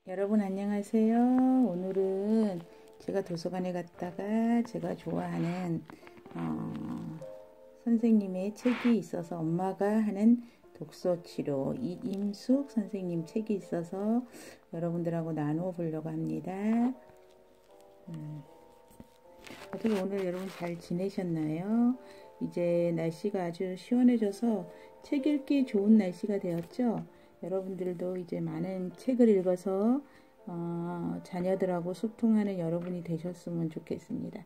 여러분 안녕하세요. 오늘은 제가 도서관에 갔다가 제가 좋아하는 선생님의 책이 있어서 엄마가 하는 독서치료 이임숙 선생님 책이 있어서 여러분들하고 나누어 보려고 합니다. 어떻게 오늘 여러분 잘 지내셨나요? 이제 날씨가 아주 시원해져서 책 읽기 좋은 날씨가 되었죠. 여러분들도 이제 많은 책을 읽어서 자녀들하고 소통하는 여러분이 되셨으면 좋겠습니다.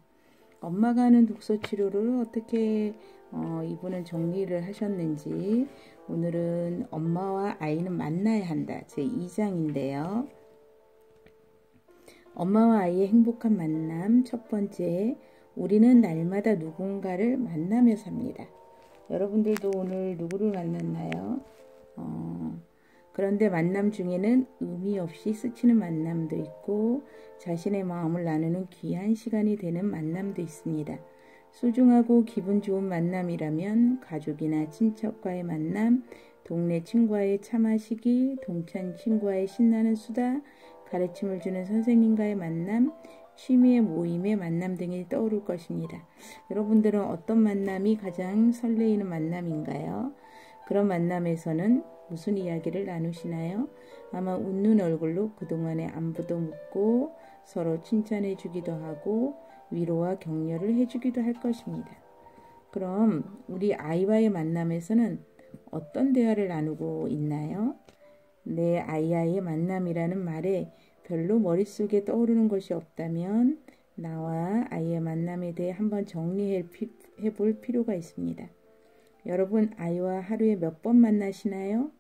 엄마가 하는 독서 치료를 어떻게 이분은 정리를 하셨는지 오늘은 엄마와 아이는 만나야 한다 제 2장인데요. 엄마와 아이의 행복한 만남 첫 번째, 우리는 날마다 누군가를 만나며 삽니다. 여러분들도 오늘 누구를 만났나요? 그런데 만남 중에는 의미 없이 스치는 만남도 있고 자신의 마음을 나누는 귀한 시간이 되는 만남도 있습니다. 소중하고 기분 좋은 만남이라면 가족이나 친척과의 만남, 동네 친구와의 차 마시기, 동창 친구와의 신나는 수다, 가르침을 주는 선생님과의 만남, 취미의 모임의 만남 등이 떠오를 것입니다. 여러분들은 어떤 만남이 가장 설레이는 만남인가요? 그런 만남에서는 무슨 이야기를 나누시나요? 아마 웃는 얼굴로 그동안의 안부도 묻고 서로 칭찬해 주기도 하고 위로와 격려를 해주기도 할 것입니다. 그럼 우리 아이와의 만남에서는 어떤 대화를 나누고 있나요? 내 아이와의 만남이라는 말에 별로 머릿속에 떠오르는 것이 없다면 나와 아이의 만남에 대해 한번 정리해 볼 필요가 있습니다. 여러분 아이와 하루에 몇 번 만나시나요?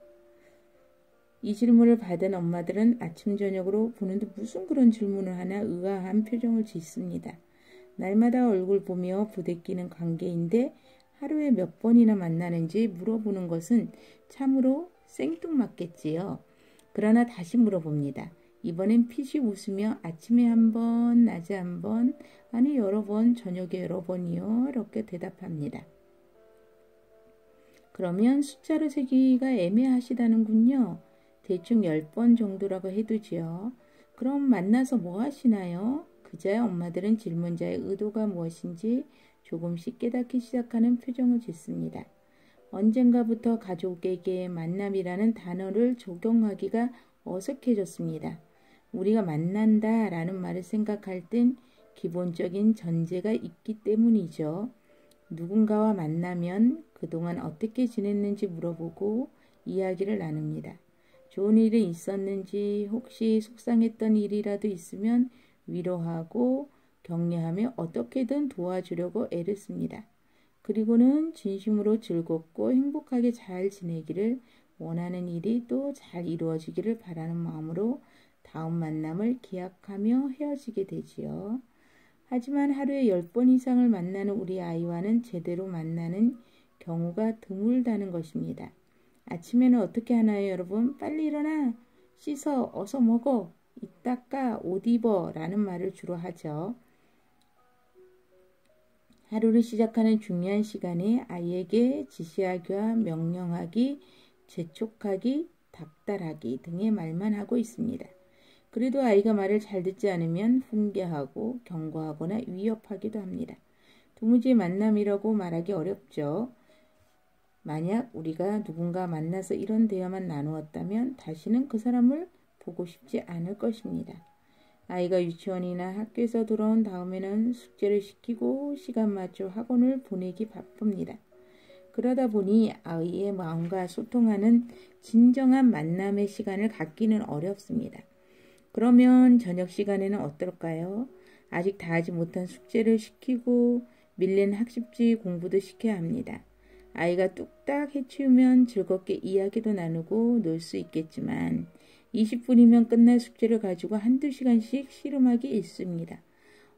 이 질문을 받은 엄마들은 아침 저녁으로 보는데 무슨 그런 질문을 하나 의아한 표정을 짓습니다. 날마다 얼굴 보며 부대끼는 관계인데 하루에 몇 번이나 만나는지 물어보는 것은 참으로 생뚱맞겠지요. 그러나 다시 물어봅니다. 이번엔 피식 웃으며 아침에 한 번, 낮에 한 번, 아니 여러 번, 저녁에 여러 번이요. 이렇게 대답합니다. 그러면 숫자로 세기가 애매하시다는군요. 대충 10번 정도라고 해두지요. 그럼 만나서 뭐 하시나요? 그제야 엄마들은 질문자의 의도가 무엇인지 조금씩 깨닫기 시작하는 표정을 짓습니다. 언젠가부터 가족에게 만남이라는 단어를 적용하기가 어색해졌습니다. 우리가 만난다 라는 말을 생각할 땐 기본적인 전제가 있기 때문이죠. 누군가와 만나면 그동안 어떻게 지냈는지 물어보고 이야기를 나눕니다. 좋은 일이 있었는지 혹시 속상했던 일이라도 있으면 위로하고 격려하며 어떻게든 도와주려고 애를 씁니다. 그리고는 진심으로 즐겁고 행복하게 잘 지내기를 원하는 일이 또 잘 이루어지기를 바라는 마음으로 다음 만남을 기약하며 헤어지게 되지요. 하지만 하루에 10번 이상을 만나는 우리 아이와는 제대로 만나는 경우가 드물다는 것입니다. 아침에는 어떻게 하나요, 여러분? 빨리 일어나! 씻어! 어서 먹어! 이닦아 옷 입어! 라는 말을 주로 하죠. 하루를 시작하는 중요한 시간에 아이에게 지시하기와 명령하기, 재촉하기, 닥달하기 등의 말만 하고 있습니다. 그래도 아이가 말을 잘 듣지 않으면 훈계하고 경고하거나 위협하기도 합니다. 도무지 만남이라고 말하기 어렵죠. 만약 우리가 누군가 만나서 이런 대화만 나누었다면 다시는 그 사람을 보고 싶지 않을 것입니다. 아이가 유치원이나 학교에서 돌아온 다음에는 숙제를 시키고 시간 맞춰 학원을 보내기 바쁩니다. 그러다 보니 아이의 마음과 소통하는 진정한 만남의 시간을 갖기는 어렵습니다. 그러면 저녁 시간에는 어떨까요? 아직 다 하지 못한 숙제를 시키고 밀린 학습지 공부도 시켜야 합니다. 아이가 뚝딱 해치우면 즐겁게 이야기도 나누고 놀 수 있겠지만 20분이면 끝날 숙제를 가지고 한두 시간씩 씨름하기 있습니다.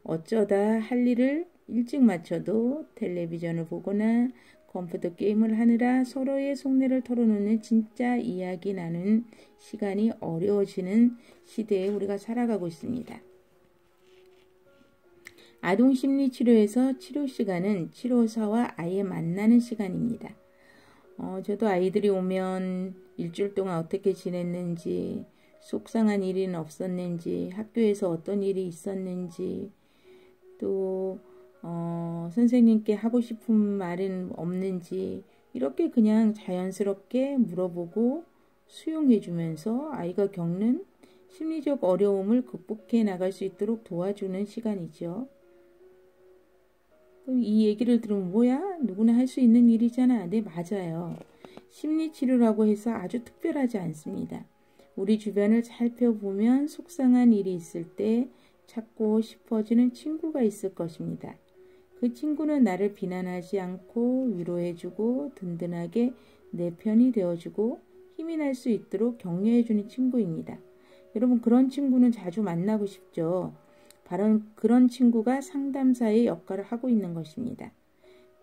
어쩌다 할 일을 일찍 마쳐도 텔레비전을 보거나 컴퓨터 게임을 하느라 서로의 속내를 털어놓는 진짜 이야기 나누는 시간이 어려워지는 시대에 우리가 살아가고 있습니다. 아동심리치료에서 치료 시간은 치료사와 아이의 만나는 시간입니다. 저도 아이들이 오면 일주일 동안 어떻게 지냈는지 속상한 일은 없었는지, 학교에서 어떤 일이 있었는지, 또 선생님께 하고 싶은 말은 없는지 이렇게 그냥 자연스럽게 물어보고 수용해 주면서 아이가 겪는 심리적 어려움을 극복해 나갈 수 있도록 도와주는 시간이죠. 이 얘기를 들으면 뭐야? 누구나 할 수 있는 일이잖아. 네, 맞아요. 심리치료라고 해서 아주 특별하지 않습니다. 우리 주변을 살펴보면 속상한 일이 있을 때 찾고 싶어지는 친구가 있을 것입니다. 그 친구는 나를 비난하지 않고 위로해주고 든든하게 내 편이 되어주고 힘이 날 수 있도록 격려해주는 친구입니다. 여러분, 그런 친구는 자주 만나고 싶죠. 바로 그런 친구가 상담사의 역할을 하고 있는 것입니다.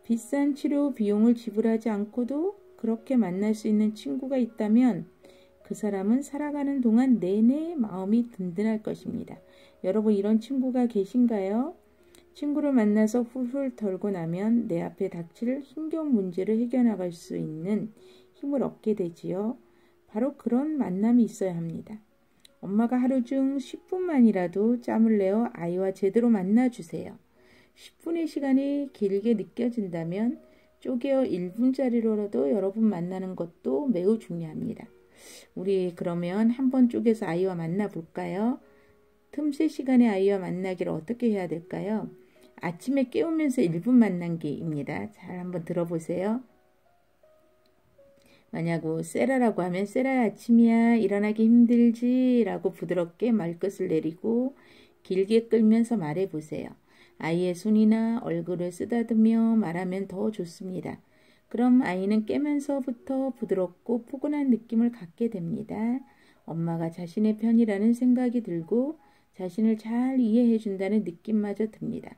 비싼 치료 비용을 지불하지 않고도 그렇게 만날 수 있는 친구가 있다면 그 사람은 살아가는 동안 내내 마음이 든든할 것입니다. 여러분, 이런 친구가 계신가요? 친구를 만나서 훌훌 털고 나면 내 앞에 닥칠 힘겨운 문제를 해결나갈 수 있는 힘을 얻게 되지요. 바로 그런 만남이 있어야 합니다. 엄마가 하루 중 10분만이라도 짬을 내어 아이와 제대로 만나주세요. 10분의 시간이 길게 느껴진다면 쪼개어 1분짜리로라도 여러분 만나는 것도 매우 중요합니다. 우리 그러면 한번 쪼개서 아이와 만나볼까요? 틈새 시간에 아이와 만나기를 어떻게 해야 될까요? 아침에 깨우면서 1분 만나기입니다. 잘 한번 들어보세요. 만약 세라라고 하면 세라야 아침이야 일어나기 힘들지 라고 부드럽게 말끝을 내리고 길게 끌면서 말해보세요. 아이의 손이나 얼굴을 쓰다듬며 말하면 더 좋습니다. 그럼 아이는 깨면서부터 부드럽고 포근한 느낌을 갖게 됩니다. 엄마가 자신의 편이라는 생각이 들고 자신을 잘 이해해 준다는 느낌마저 듭니다.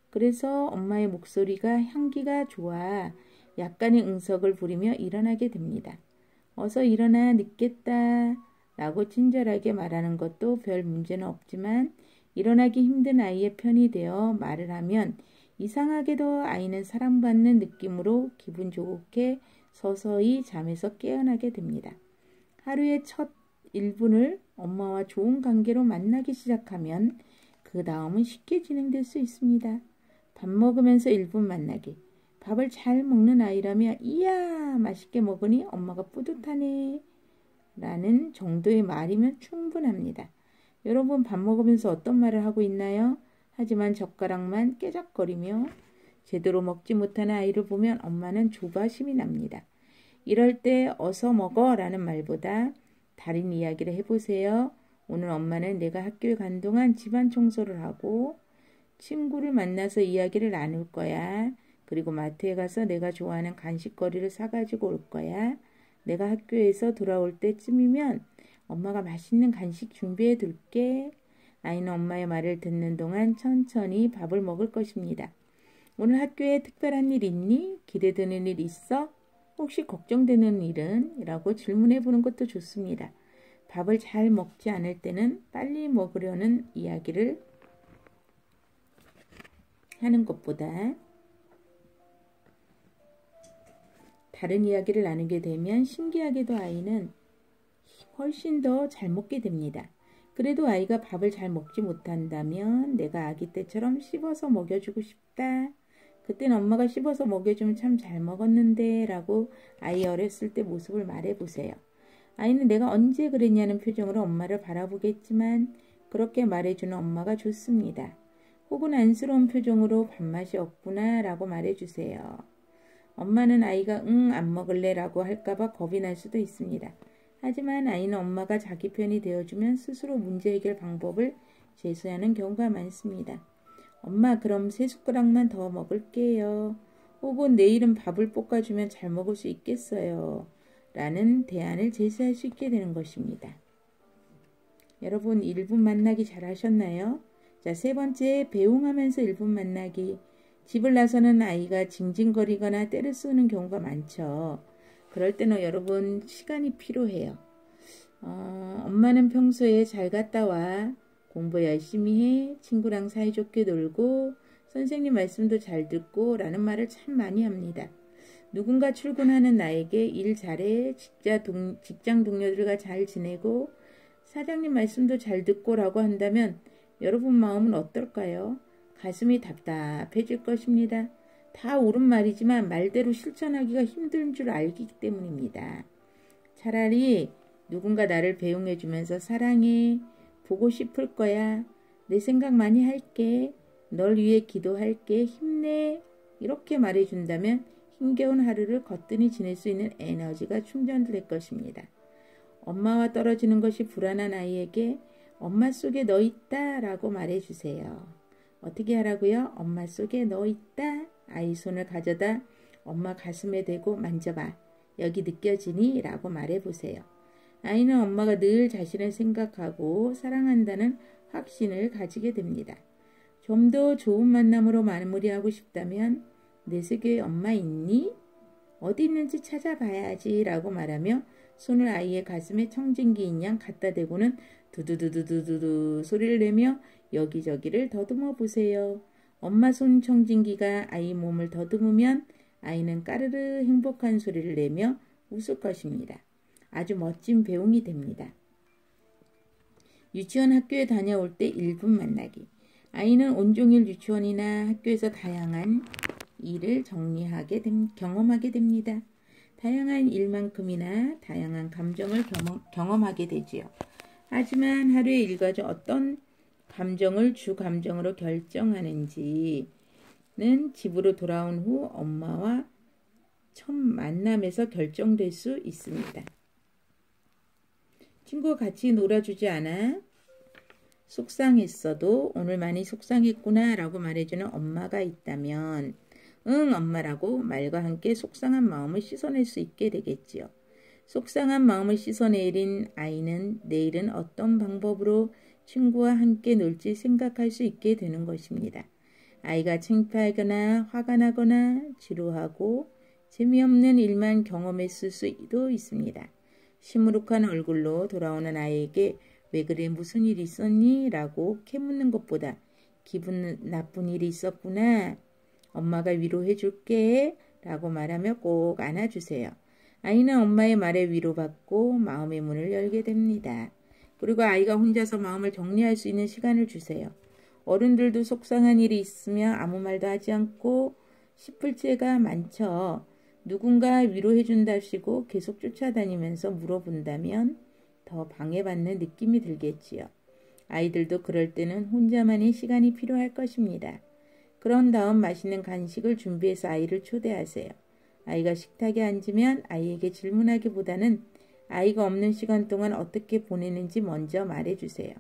그래서 엄마의 목소리가 향기가 좋아 약간의 응석을 부리며 일어나게 됩니다. 어서 일어나 늦겠다 라고 친절하게 말하는 것도 별 문제는 없지만 일어나기 힘든 아이의 편이 되어 말을 하면 이상하게도 아이는 사랑받는 느낌으로 기분 좋게 서서히 잠에서 깨어나게 됩니다. 하루의 첫 1분을 엄마와 좋은 관계로 만나기 시작하면 그 다음은 쉽게 진행될 수 있습니다. 밥 먹으면서 1분 만나기. 밥을 잘 먹는 아이라면 이야 맛있게 먹으니 엄마가 뿌듯하네 라는 정도의 말이면 충분합니다. 여러분, 밥 먹으면서 어떤 말을 하고 있나요? 하지만 젓가락만 깨작거리며 제대로 먹지 못하는 아이를 보면 엄마는 조바심이 납니다. 이럴 때 어서 먹어 라는 말보다 다른 이야기를 해보세요. 오늘 엄마는 내가 학교에 간 동안 집안 청소를 하고 친구를 만나서 이야기를 나눌 거야. 그리고 마트에 가서 내가 좋아하는 간식거리를 사가지고 올 거야. 내가 학교에서 돌아올 때쯤이면 엄마가 맛있는 간식 준비해 둘게. 아이는 엄마의 말을 듣는 동안 천천히 밥을 먹을 것입니다. 오늘 학교에 특별한 일 있니? 기대되는 일 있어? 혹시 걱정되는 일은? 라고 질문해 보는 것도 좋습니다. 밥을 잘 먹지 않을 때는 빨리 먹으려는 이야기를 하는 것보다 다른 이야기를 나누게 되면 신기하게도 아이는 훨씬 더 잘 먹게 됩니다. 그래도 아이가 밥을 잘 먹지 못한다면 내가 아기 때처럼 씹어서 먹여주고 싶다. 그땐 엄마가 씹어서 먹여주면 참 잘 먹었는데 라고 아이 어렸을 때 모습을 말해보세요. 아이는 내가 언제 그랬냐는 표정으로 엄마를 바라보겠지만 그렇게 말해주는 엄마가 좋습니다. 혹은 안쓰러운 표정으로 밥맛이 없구나 라고 말해주세요. 엄마는 아이가 안 먹을래 라고 할까봐 겁이 날 수도 있습니다. 하지만 아이는 엄마가 자기 편이 되어주면 스스로 문제 해결 방법을 제시하는 경우가 많습니다. 엄마 그럼 3숟가락만 더 먹을게요. 혹은 내일은 밥을 볶아주면 잘 먹을 수 있겠어요. 라는 대안을 제시할 수 있게 되는 것입니다. 여러분 1분 만나기 잘 하셨나요? 자, 3번째 배웅하면서 1분 만나기. 집을 나서는 아이가 징징거리거나 떼를 쓰는 경우가 많죠. 그럴 때는 여러분 시간이 필요해요. 엄마는 평소에 잘 갔다 와. 공부 열심히 해. 친구랑 사이좋게 놀고 선생님 말씀도 잘 듣고 라는 말을 참 많이 합니다. 누군가 출근하는 나에게 일 잘해. 직장 동료들과 잘 지내고 사장님 말씀도 잘 듣고라고 한다면 여러분 마음은 어떨까요? 가슴이 답답해질 것입니다. 다 옳은 말이지만 말대로 실천하기가 힘든 줄 알기 때문입니다. 차라리 누군가 나를 배웅해주면서 사랑해, 보고 싶을 거야, 내 생각 많이 할게, 널 위해 기도할게, 힘내 이렇게 말해준다면 힘겨운 하루를 거뜬히 지낼 수 있는 에너지가 충전될 것입니다. 엄마와 떨어지는 것이 불안한 아이에게 엄마 속에 너 있다 라고 말해주세요. 어떻게 하라고요? 엄마 속에 너 있다. 아이 손을 가져다 엄마 가슴에 대고 만져봐. 여기 느껴지니? 라고 말해보세요. 아이는 엄마가 늘 자신을 생각하고 사랑한다는 확신을 가지게 됩니다. 좀 더 좋은 만남으로 마무리하고 싶다면 내 속에 엄마 있니? 어디 있는지 찾아봐야지 라고 말하며 손을 아이의 가슴에 청진기인 양 갖다 대고는 두두두두두두 소리를 내며 여기저기를 더듬어 보세요. 엄마 손 청진기가 아이 몸을 더듬으면 아이는 까르르 행복한 소리를 내며 웃을 것입니다. 아주 멋진 배웅이 됩니다. 유치원 학교에 다녀올 때 1분 만나기. 아이는 온종일 유치원이나 학교에서 다양한 일을 경험하게 됩니다. 다양한 일만큼이나 다양한 감정을 경험하게 되지요. 하지만 하루의 일과 중 어떤 감정을 주 감정으로 결정하는지는 집으로 돌아온 후 엄마와 첫 만남에서 결정될 수 있습니다. 친구가 같이 놀아주지 않아 속상했어도 오늘 많이 속상했구나 라고 말해주는 엄마가 있다면 응 엄마라고 말과 함께 속상한 마음을 씻어낼 수 있게 되겠지요. 속상한 마음을 씻어내린 아이는 내일은 어떤 방법으로 친구와 함께 놀지 생각할 수 있게 되는 것입니다. 아이가 창피하거나 화가 나거나 지루하고 재미없는 일만 경험했을 수도 있습니다. 시무룩한 얼굴로 돌아오는 아이에게 왜 그래 무슨 일 있었니? 라고 캐묻는 것보다 기분 나쁜 일이 있었구나. 엄마가 위로해 줄게 라고 말하며 꼭 안아주세요. 아이는 엄마의 말에 위로받고 마음의 문을 열게 됩니다. 그리고 아이가 혼자서 마음을 정리할 수 있는 시간을 주세요. 어른들도 속상한 일이 있으면 아무 말도 하지 않고 싶을 때가 많죠. 누군가 위로해 준다시고 계속 쫓아다니면서 물어본다면 더 방해받는 느낌이 들겠지요. 아이들도 그럴 때는 혼자만의 시간이 필요할 것입니다. 그런 다음 맛있는 간식을 준비해서 아이를 초대하세요. 아이가 식탁에 앉으면 아이에게 질문하기보다는 아이가 없는 시간 동안 어떻게 보내는지 먼저 말해주세요.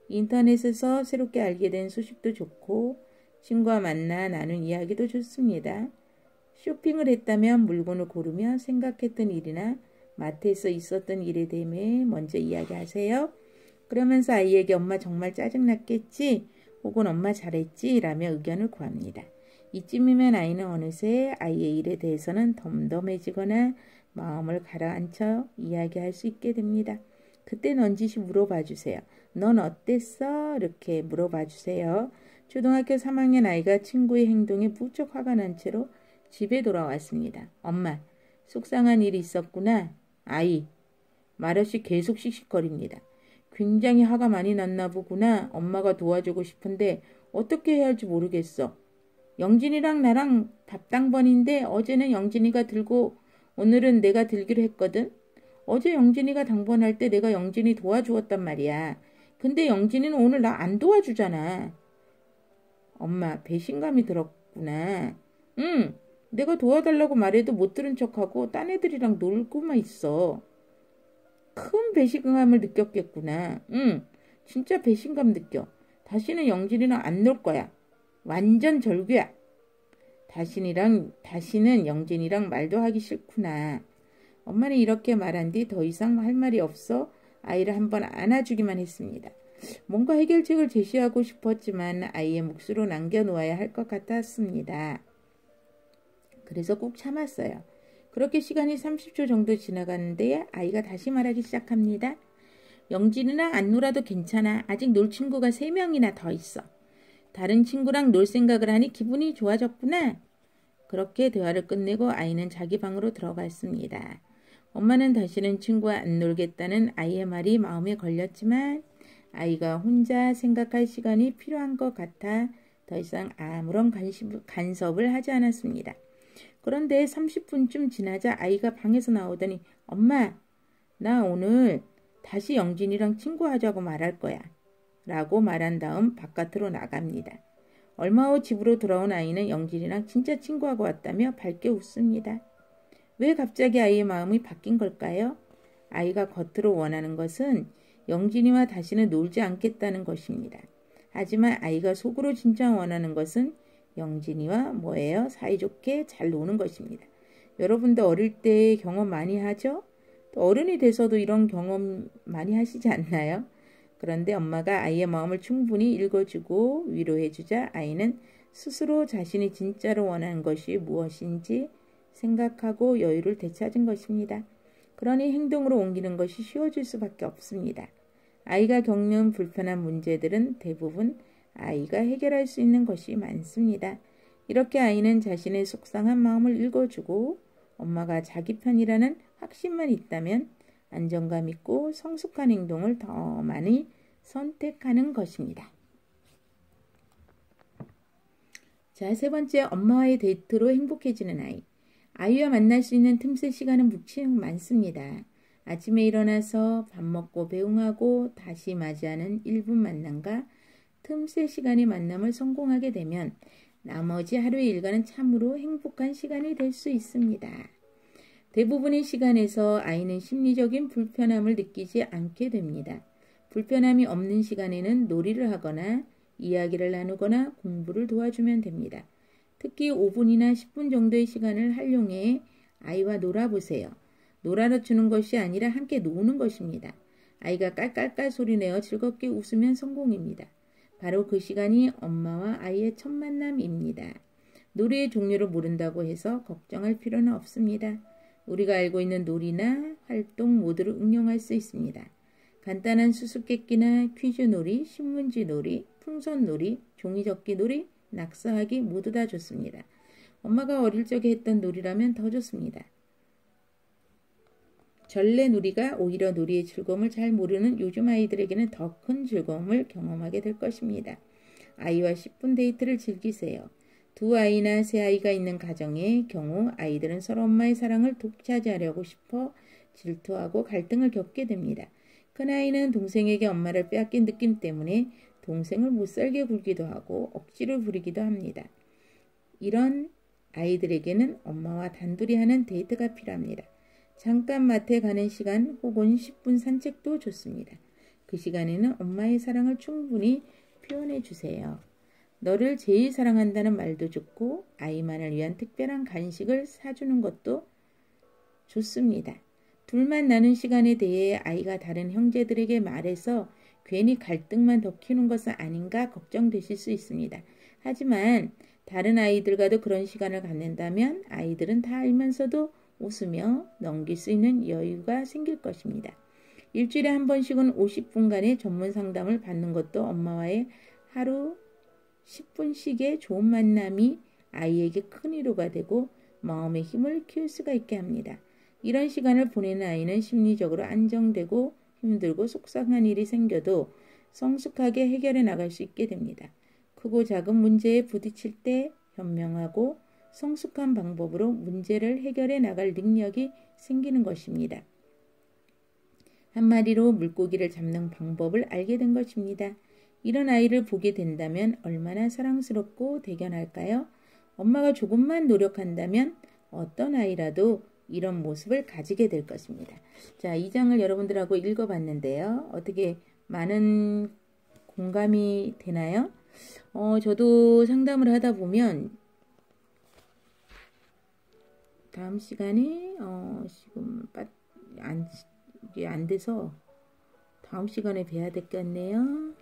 인터넷에서 새롭게 알게 된 소식도 좋고 친구와 만나 나눈 이야기도 좋습니다. 쇼핑을 했다면 물건을 고르며 생각했던 일이나 마트에서 있었던 일에 대해 먼저 이야기하세요. 그러면서 아이에게 엄마 정말 짜증났겠지? 혹은 엄마 잘했지? 라며 의견을 구합니다. 이쯤이면 아이는 어느새 아이의 일에 대해서는 덤덤해지거나 마음을 가라앉혀 이야기할 수 있게 됩니다. 그때 넌지시 물어봐 주세요. 넌 어땠어? 이렇게 물어봐 주세요. 초등학교 3학년 아이가 친구의 행동에 무척 화가 난 채로 집에 돌아왔습니다. 엄마, 속상한 일이 있었구나. 아이, 말없이 계속 씩씩거립니다. 굉장히 화가 많이 났나 보구나. 엄마가 도와주고 싶은데 어떻게 해야 할지 모르겠어. 영진이랑 나랑 밥당번인데 어제는 영진이가 들고 오늘은 내가 들기로 했거든. 어제 영진이가 당번할 때 내가 영진이 도와주었단 말이야. 근데 영진이는 오늘 나 안 도와주잖아. 엄마, 배신감이 들었구나. 응, 내가 도와달라고 말해도 못 들은 척하고 딴 애들이랑 놀고만 있어. 큰 배신감을 느꼈겠구나. 응, 진짜 배신감 느껴. 다시는 영진이랑 안 놀 거야. 완전 절규야. 다시는 영진이랑 말도 하기 싫구나. 엄마는 이렇게 말한 뒤 더 이상 할 말이 없어 아이를 한번 안아주기만 했습니다. 뭔가 해결책을 제시하고 싶었지만 아이의 몫으로 남겨놓아야 할 것 같았습니다. 그래서 꾹 참았어요. 그렇게 시간이 30초 정도 지나가는데 아이가 다시 말하기 시작합니다. 영진이랑 안 놀아도 괜찮아. 아직 놀 친구가 3명이나 더 있어. 다른 친구랑 놀 생각을 하니 기분이 좋아졌구나. 그렇게 대화를 끝내고 아이는 자기 방으로 들어갔습니다. 엄마는 다시는 친구와 안 놀겠다는 아이의 말이 마음에 걸렸지만 아이가 혼자 생각할 시간이 필요한 것 같아 더 이상 아무런 간섭을 하지 않았습니다. 그런데 30분쯤 지나자 아이가 방에서 나오더니 엄마, 나 오늘 다시 영진이랑 친구하자고 말할 거야 라고 말한 다음 바깥으로 나갑니다. 얼마 후 집으로 돌아온 아이는 영진이랑 진짜 친구하고 왔다며 밝게 웃습니다. 왜 갑자기 아이의 마음이 바뀐 걸까요? 아이가 겉으로 원하는 것은 영진이와 다시는 놀지 않겠다는 것입니다. 하지만 아이가 속으로 진짜 원하는 것은 영진이와 뭐예요? 사이좋게 잘 노는 것입니다. 여러분도 어릴 때 경험 많이 하죠? 또 어른이 돼서도 이런 경험 많이 하시지 않나요? 그런데 엄마가 아이의 마음을 충분히 읽어주고 위로해주자 아이는 스스로 자신이 진짜로 원하는 것이 무엇인지 생각하고 여유를 되찾은 것입니다. 그러니 행동으로 옮기는 것이 쉬워질 수밖에 없습니다. 아이가 겪는 불편한 문제들은 대부분 아이가 해결할 수 있는 것이 많습니다. 이렇게 아이는 자신의 속상한 마음을 읽어주고 엄마가 자기 편이라는 확신만 있다면 안정감 있고 성숙한 행동을 더 많이 선택하는 것입니다. 자, 세 번째, 엄마와의 데이트로 행복해지는 아이. 아이와 만날 수 있는 틈새 시간은 무척 많습니다. 아침에 일어나서 밥 먹고 배웅하고 다시 맞이하는 1분 만남과 틈새 시간의 만남을 성공하게 되면 나머지 하루의 일과는 참으로 행복한 시간이 될 수 있습니다. 대부분의 시간에서 아이는 심리적인 불편함을 느끼지 않게 됩니다. 불편함이 없는 시간에는 놀이를 하거나 이야기를 나누거나 공부를 도와주면 됩니다. 특히 5분이나 10분 정도의 시간을 활용해 아이와 놀아보세요. 놀아주는 것이 아니라 함께 노는 것입니다. 아이가 깔깔깔 소리내어 즐겁게 웃으면 성공입니다. 바로 그 시간이 엄마와 아이의 첫 만남입니다. 놀이의 종류를 모른다고 해서 걱정할 필요는 없습니다. 우리가 알고 있는 놀이나 활동 모두를 응용할 수 있습니다. 간단한 수수께끼나 퀴즈 놀이, 신문지 놀이, 풍선 놀이, 종이접기 놀이, 낙서하기 모두 다 좋습니다. 엄마가 어릴 적에 했던 놀이라면 더 좋습니다. 전래놀이가 오히려 놀이의 즐거움을 잘 모르는 요즘 아이들에게는 더 큰 즐거움을 경험하게 될 것입니다. 아이와 10분 데이트를 즐기세요. 두 아이나 세 아이가 있는 가정의 경우 아이들은 서로 엄마의 사랑을 독차지하려고 싶어 질투하고 갈등을 겪게 됩니다. 큰아이는 동생에게 엄마를 빼앗긴 느낌 때문에 동생을 못살게 굴기도 하고 억지를 부리기도 합니다. 이런 아이들에게는 엄마와 단둘이 하는 데이트가 필요합니다. 잠깐 마트에 가는 시간 혹은 10분 산책도 좋습니다. 그 시간에는 엄마의 사랑을 충분히 표현해 주세요. 너를 제일 사랑한다는 말도 좋고 아이만을 위한 특별한 간식을 사주는 것도 좋습니다. 둘만 나눈 시간에 대해 아이가 다른 형제들에게 말해서 괜히 갈등만 더 키우는 것은 아닌가 걱정되실 수 있습니다. 하지만 다른 아이들과도 그런 시간을 갖는다면 아이들은 다 알면서도 웃으며 넘길 수 있는 여유가 생길 것입니다. 일주일에 한 번씩은 50분간의 전문 상담을 받는 것도 엄마와의 하루 10분씩의 좋은 만남이 아이에게 큰 위로가 되고 마음의 힘을 키울 수가 있게 합니다. 이런 시간을 보내는 아이는 심리적으로 안정되고 힘들고 속상한 일이 생겨도 성숙하게 해결해 나갈 수 있게 됩니다. 크고 작은 문제에 부딪힐 때 현명하고 성숙한 방법으로 문제를 해결해 나갈 능력이 생기는 것입니다. 한마디로 물고기를 잡는 방법을 알게 된 것입니다. 이런 아이를 보게 된다면 얼마나 사랑스럽고 대견할까요? 엄마가 조금만 노력한다면 어떤 아이라도 이런 모습을 가지게 될 것입니다. 자, 이 장을 여러분들하고 읽어봤는데요. 어떻게 많은 공감이 되나요? 저도 상담을 하다 보면 다음 시간에 지금 이게 안 돼서 다음 시간에 뵈야 될 것 같네요.